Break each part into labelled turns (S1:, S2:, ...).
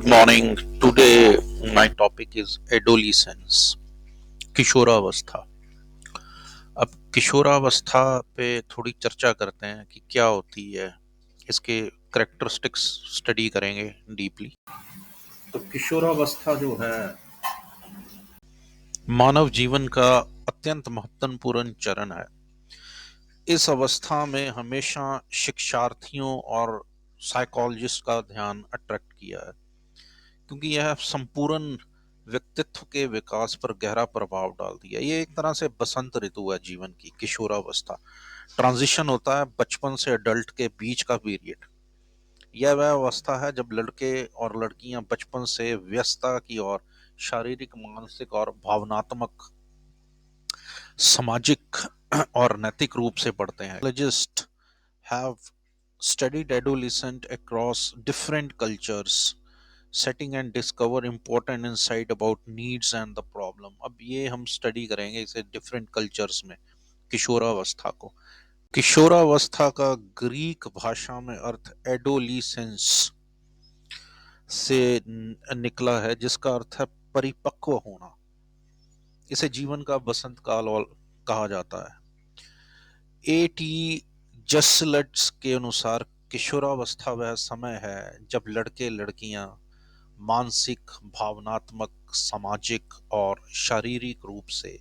S1: Good morning. Today my topic is adolescence, किशोरावस्था। अब किशोरावस्था पे थोड़ी चर्चा करते हैं कि क्या होती है, इसके करेक्टरिस्टिक्स स्टडी करेंगे डीपली। तो किशोरावस्था जो है मानव जीवन का अत्यंत महत्वपूर्ण चरण है। इस अवस्था में हमेशा शिक्षार्थियों और साइकोलॉजिस्ट का ध्यान अट्रैक्ट किया है, क्योंकि यह संपूर्ण व्यक्तित्व के विकास पर गहरा प्रभाव डालती है। ये एक तरह से बसंत ऋतु है जीवन की, किशोरावस्था। ट्रांजिशन होता है बचपन से अडल्ट के बीच का पीरियड। यह वह अवस्था है जब लड़के और लड़कियां बचपन से व्यस्तता की ओर शारीरिक, मानसिक और भावनात्मक, सामाजिक और नैतिक रूप से बढ़ते हैं। Psychologists have studied adolescent across different cultures, setting and discover important insight about needs and the problem। अब ये हम स्टडी करेंगे इसे डिफरेंट कल्चर्स में, किशोरावस्था को। किशोरावस्था का ग्रीक भाषा में अर्थ एडोलिसेंस से निकला है, जिसका अर्थ है परिपक्व होना। इसे जीवन का बसंत काल कहा जाता है। A.T. जसलट्स के अनुसार किशोरावस्था वह समय है जब लड़के लड़कियां मानसिक, भावनात्मक, सामाजिक और शारीरिक रूप से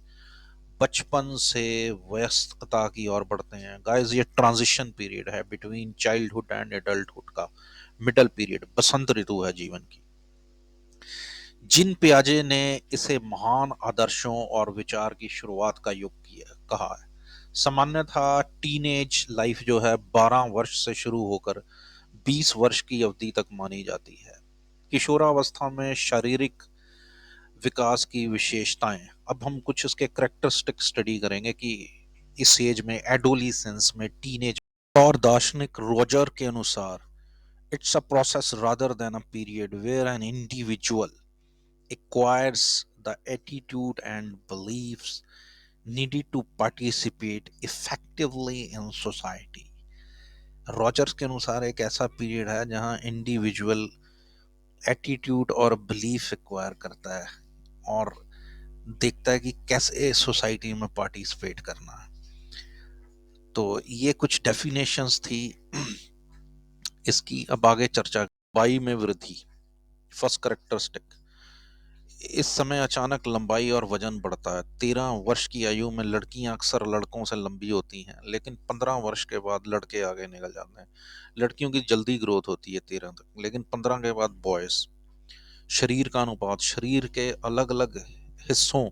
S1: बचपन से वयस्कता की ओर बढ़ते हैं। गाइस, ये ट्रांजिशन पीरियड है बिटवीन चाइल्डहुड एंड एडल्टहुड का, मिडल पीरियड, बसंत ऋतु है जीवन की। जिन पियाजे ने इसे महान आदर्शों और विचार की शुरुआत का युग किया कहा है। सामान्यतः टीनेज लाइफ जो है 12 वर्ष से शुरू होकर 20 वर्ष की अवधि तक मानी जाती है। किशोरावस्था में शारीरिक विकास की विशेषताएं। अब हम कुछ इसके करेक्टरिस्टिक स्टडी करेंगे कि इस एज में, एडोलिसेंस में, टीनेज। और दार्शनिक रोजर के अनुसार it's a process rather than a period where an individual acquires the attitude and beliefs needed to participate effectively in society। Rogers के अनुसार एक ऐसा पीरियड है जहां इंडिविजुअल एटीट्यूड और बिलीफ एक्वायर करता है और देखता है कि कैसे सोसाइटी में पार्टिसिपेट करना है। तो ये कुछ डेफिनेशंस थी इसकी। अब आगे चर्चा। लंबाई में वृद्धि, फर्स्ट करेक्टरिस्टिक। इस समय अचानक लंबाई और वजन बढ़ता है। 13 वर्ष की आयु में लड़कियां अक्सर लड़कों से लंबी होती हैं, लेकिन 15 वर्ष के बाद लड़के आगे निकल जाते हैं। लड़कियों की जल्दी ग्रोथ होती है 13 तक, लेकिन 15 के बाद बॉयज। शरीर का अनुपात, शरीर के अलग अलग हिस्सों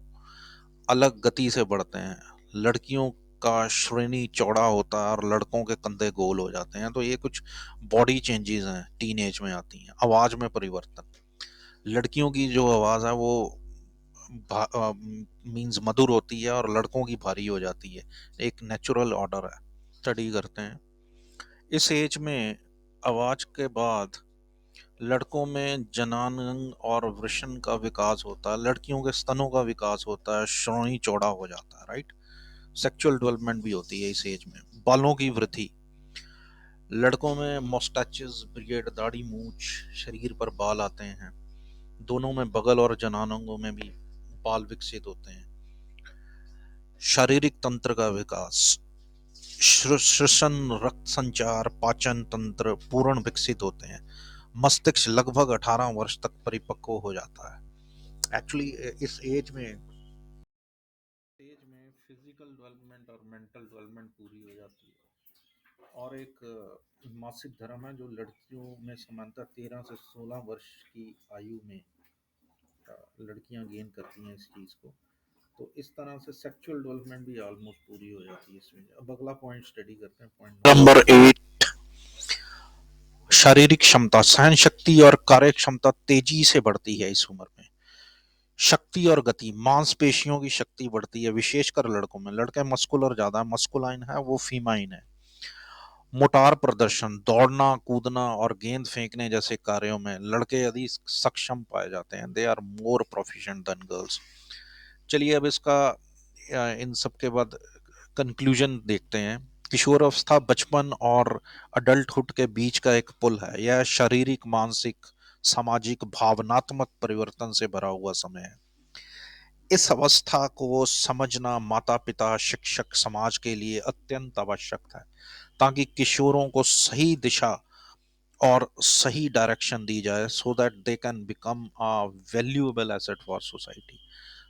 S1: अलग गति से बढ़ते हैं। लड़कियों का श्रेणी चौड़ा होता है और लड़कों के कंधे गोल हो जाते हैं। तो ये कुछ बॉडी चेंजेस हैं, टीनेज में आती हैं। आवाज में परिवर्तन, लड़कियों की जो आवाज है वो मींस मधुर होती है और लड़कों की भारी हो जाती है। एक नेचुरल ऑर्डर है। स्टडी करते हैं। इस एज में आवाज के बाद लड़कों में जनांग और वृषण का विकास होता है, लड़कियों के स्तनों का विकास होता है, श्रोणी चौड़ा हो जाता है, राइट। सेक्सुअल डेवलपमेंट भी होती है इस एज में। बालों की वृद्धि, लड़कों में मोस्टैचेस, बियर्ड, दाढ़ी, मूछ, शरीर पर बाल आते हैं। दोनों में, बगल और जनांगों में भी बाल विकसित होते हैं। शारीरिक तंत्र का विकास, श्वसन, रक्त संचार, पाचन तंत्र पूर्ण विकसित होते हैं। मस्तिष्क लगभग 18 वर्ष तक परिपक्व हो जाता है। एक्चुअली इस एज में फिजिकल डेवलपमेंट और मेंटल डेवलपमेंट पूरी हो जाती है। और एक मासिक धर्म है जो लड़कियों में समानता 13 से 16 वर्ष की आयु में लड़कियां गेन करती हैं इस चीज को। तो इस तरह से सेक्सुअल डेवलपमेंट भी ऑलमोस्ट पूरी हो जाती है इसमें। अब अगला पॉइंट स्टडी करते हैं, पॉइंट नंबर 8। शारीरिक क्षमता, सहन शक्ति और कार्य क्षमता तेजी से बढ़ती है इस उम्र में। शक्ति और गति, मांसपेशियों की शक्ति बढ़ती है, विशेषकर लड़कों में। लड़के मस्कुलर ज्यादा मस्कुलाइन है, वो फीमाइन है। मोटार प्रदर्शन, दौड़ना, कूदना और गेंद फेंकने जैसे कार्यों में लड़के अधिक सक्षम पाए जाते हैं। They are more proficient than girls. चलिए अब इसका इन सब के बाद कंक्लूजन देखते हैं। किशोरावस्था बचपन और अडल्टहुड के बीच का एक पुल है। यह शारीरिक, मानसिक, सामाजिक भावनात्मक परिवर्तन से भरा हुआ समय है। इस अवस्था को समझना माता पिता शिक्षक समाज के लिए अत्यंत आवश्यक है, ताकि किशोरों को सही दिशा और सही डायरेक्शन दी जाए, so that they can become a valuable asset for society.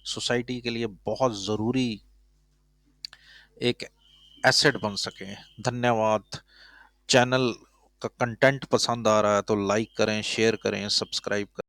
S1: Society के लिए बहुत जरूरी एक एसेट बन सके। धन्यवाद। चैनल का कंटेंट पसंद आ रहा है तो लाइक करें, शेयर करें, सब्सक्राइब करें।